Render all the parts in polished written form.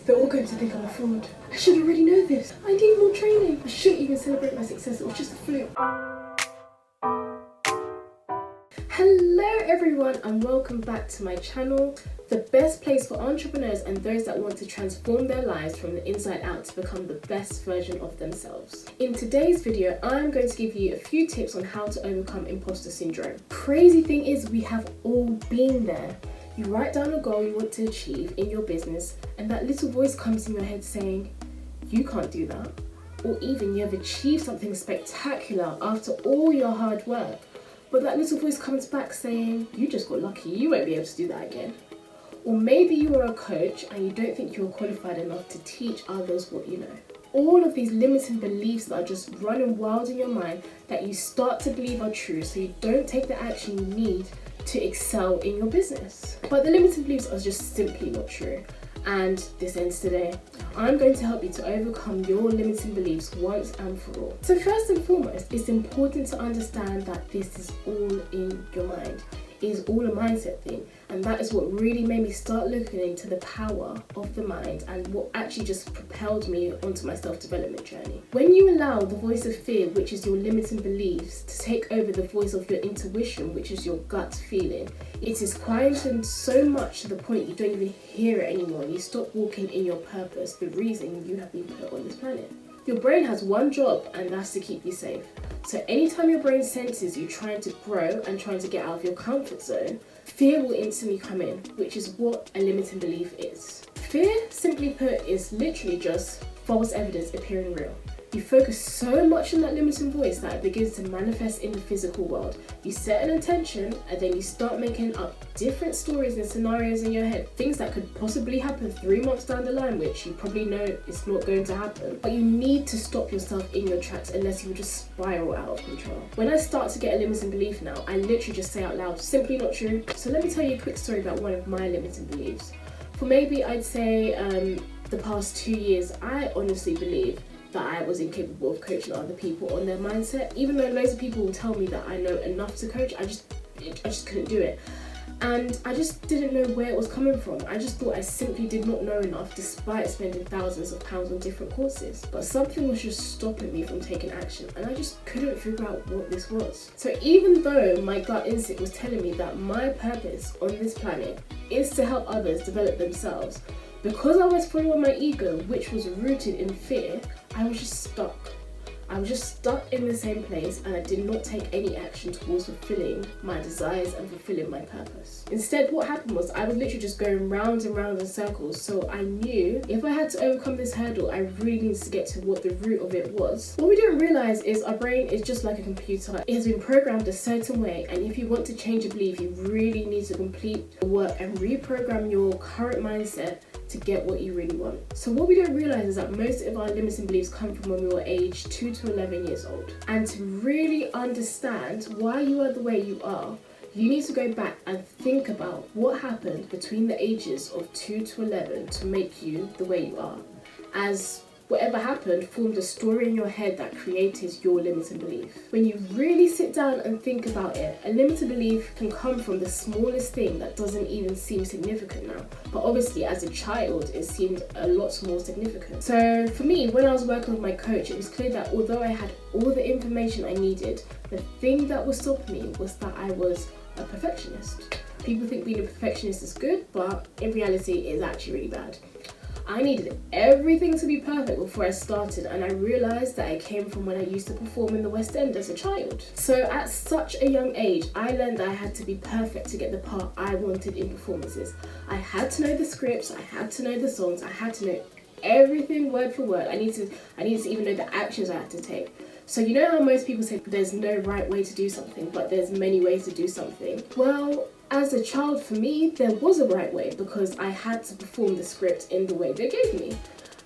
They're all going to think I'm a fraud. I should already know this. I need more training. I shouldn't even celebrate my success. It was just a fluke. Hello everyone and welcome back to my channel, the best place for entrepreneurs and those that want to transform their lives from the inside out to become the best version of themselves. In today's video, I'm going to give you a few tips on how to overcome imposter syndrome. Crazy thing is, we have all been there. You write down a goal you want to achieve in your business and that little voice comes in your head saying, you can't do that. Or even you have achieved something spectacular after all your hard work, but that little voice comes back saying, you just got lucky, you won't be able to do that again. Or maybe you are a coach and you don't think you're qualified enough to teach others what you know. All of these limiting beliefs that are just running wild in your mind that you start to believe are true, so you don't take the action you need to excel in your business. But the limiting beliefs are just simply not true. And this ends today. I'm going to help you to overcome your limiting beliefs once and for all. So first and foremost, it's important to understand that this is all in your mind. It is all a mindset thing, and that is what really made me start looking into the power of the mind and what actually just propelled me onto my self-development journey. When you allow the voice of fear, which is your limiting beliefs, to take over the voice of your intuition, which is your gut feeling, it is quietened so much to the point you don't even hear it anymore. You stop walking in your purpose, the reason you have been put on this planet. Your brain has one job, and that's to keep you safe. So anytime your brain senses you trying to grow and trying to get out of your comfort zone, fear will instantly come in, which is what a limiting belief is. Fear, simply put, is literally just false evidence appearing real. You focus so much on that limiting voice that it begins to manifest in the physical world. You set an intention and then you start making up different stories and scenarios in your head, things that could possibly happen 3 months down the line, which you probably know is not going to happen. But you need to stop yourself in your tracks unless you will just spiral out of control. When I start to get a limiting belief now, I literally just say out loud, simply not true. So let me tell you a quick story about one of my limiting beliefs. For maybe I'd say the past 2 years, I honestly believe that I was incapable of coaching other people on their mindset. Even though loads of people will tell me that I know enough to coach, I just couldn't do it. And I just didn't know where it was coming from. I just thought I simply did not know enough despite spending thousands of pounds on different courses. But something was just stopping me from taking action and I just couldn't figure out what this was. So even though my gut instinct was telling me that my purpose on this planet is to help others develop themselves, because I was following my ego, which was rooted in fear, I was just stuck. I was just stuck in the same place and I did not take any action towards fulfilling my desires and fulfilling my purpose. Instead, what happened was I was literally just going round and round in circles. So I knew if I had to overcome this hurdle, I really needed to get to what the root of it was. What we don't realize is our brain is just like a computer. It has been programmed a certain way, and if you want to change a belief, you really need to complete the work and reprogram your current mindset to get what you really want. So what we don't realize is that most of our limiting beliefs come from when we were aged 2 to 11 years old. And to really understand why you are the way you are, you need to go back and think about what happened between the ages of 2 to 11 to make you the way you are, as whatever happened formed a story in your head that created your limiting belief. When you really sit down and think about it, a limiting belief can come from the smallest thing that doesn't even seem significant now. But obviously as a child, it seemed a lot more significant. So for me, when I was working with my coach, it was clear that although I had all the information I needed, the thing that was stopping me was that I was a perfectionist. People think being a perfectionist is good, but in reality, it is actually really bad. I needed everything to be perfect before I started, and I realised that I came from when I used to perform in the West End as a child. So at such a young age, I learned that I had to be perfect to get the part I wanted in performances. I had to know the scripts, I had to know the songs, I had to know everything word for word. I needed to even know the actions I had to take. So you know how most people say there's no right way to do something, but there's many ways to do something? Well, as a child, for me, there was a right way because I had to perform the script in the way they gave me.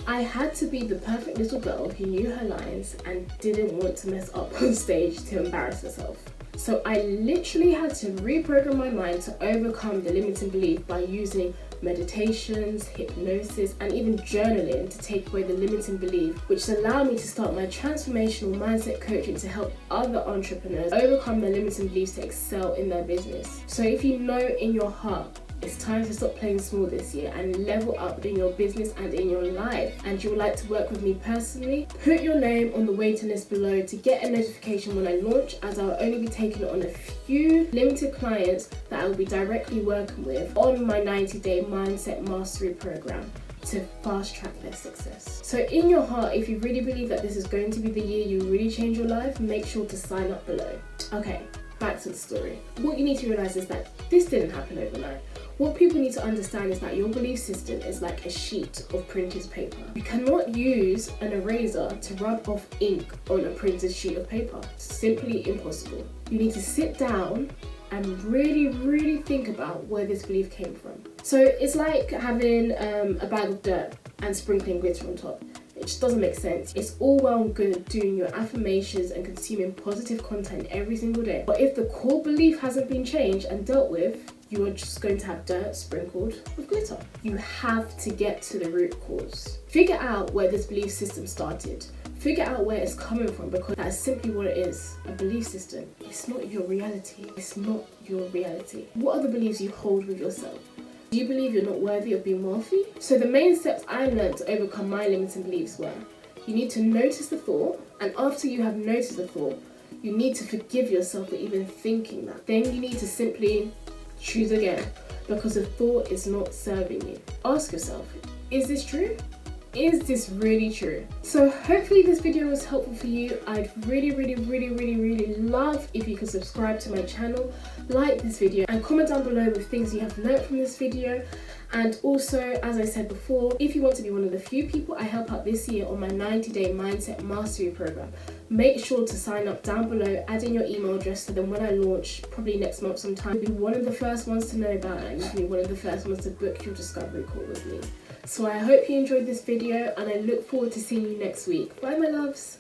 I had to be the perfect little girl who knew her lines and didn't want to mess up on stage to embarrass herself. So I literally had to reprogram my mind to overcome the limiting belief by using meditations, hypnosis, and even journaling to take away the limiting belief, which allowed me to start my transformational mindset coaching to help other entrepreneurs overcome their limiting beliefs to excel in their business. So if you know in your heart It's time to stop playing small this year and level up in your business and in your life. And you would like to work with me personally? Put your name on the waiting list below to get a notification when I launch, as I will only be taking on a few limited clients that I will be directly working with on my 90-day mindset mastery program to fast track their success. So in your heart, if you really believe that this is going to be the year you really change your life, make sure to sign up below. Okay, back to the story. What you need to realize is that this didn't happen overnight. What people need to understand is that your belief system is like a sheet of printed paper. You cannot use an eraser to rub off ink on a printed sheet of paper. Simply impossible. You need to sit down and really think about where this belief came from. So it's like having a bag of dirt and sprinkling glitter on top. It just doesn't make sense. It's all well and good doing your affirmations and consuming positive content every single day, but if the core belief hasn't been changed and dealt with, you are just going to have dirt sprinkled with glitter. You have to get to the root cause. Figure out where this belief system started. Figure out where it's coming from, because that is simply what it is, a belief system. It's not your reality. It's not your reality. What are the beliefs you hold with yourself? Do you believe you're not worthy of being wealthy? So the main steps I learned to overcome my limiting beliefs were: you need to notice the thought, and after you have noticed the thought, you need to forgive yourself for even thinking that. Then you need to simply choose again, because the thought is not serving you. Ask yourself, is this true? Is this really true? So hopefully this video was helpful for you. I'd really love if you could subscribe to my channel, like this video, and comment down below with things you have learned from this video. And also, as I said before, if you want to be one of the few people I help out this year on my 90-day mindset mastery program, make sure to sign up down below, add in your email address, so then when I launch, probably next month sometime, you'll be one of the first ones to know about it, and you'll be one of the first ones to book your discovery call with me. So I hope you enjoyed this video, and I look forward to seeing you next week. Bye, my loves.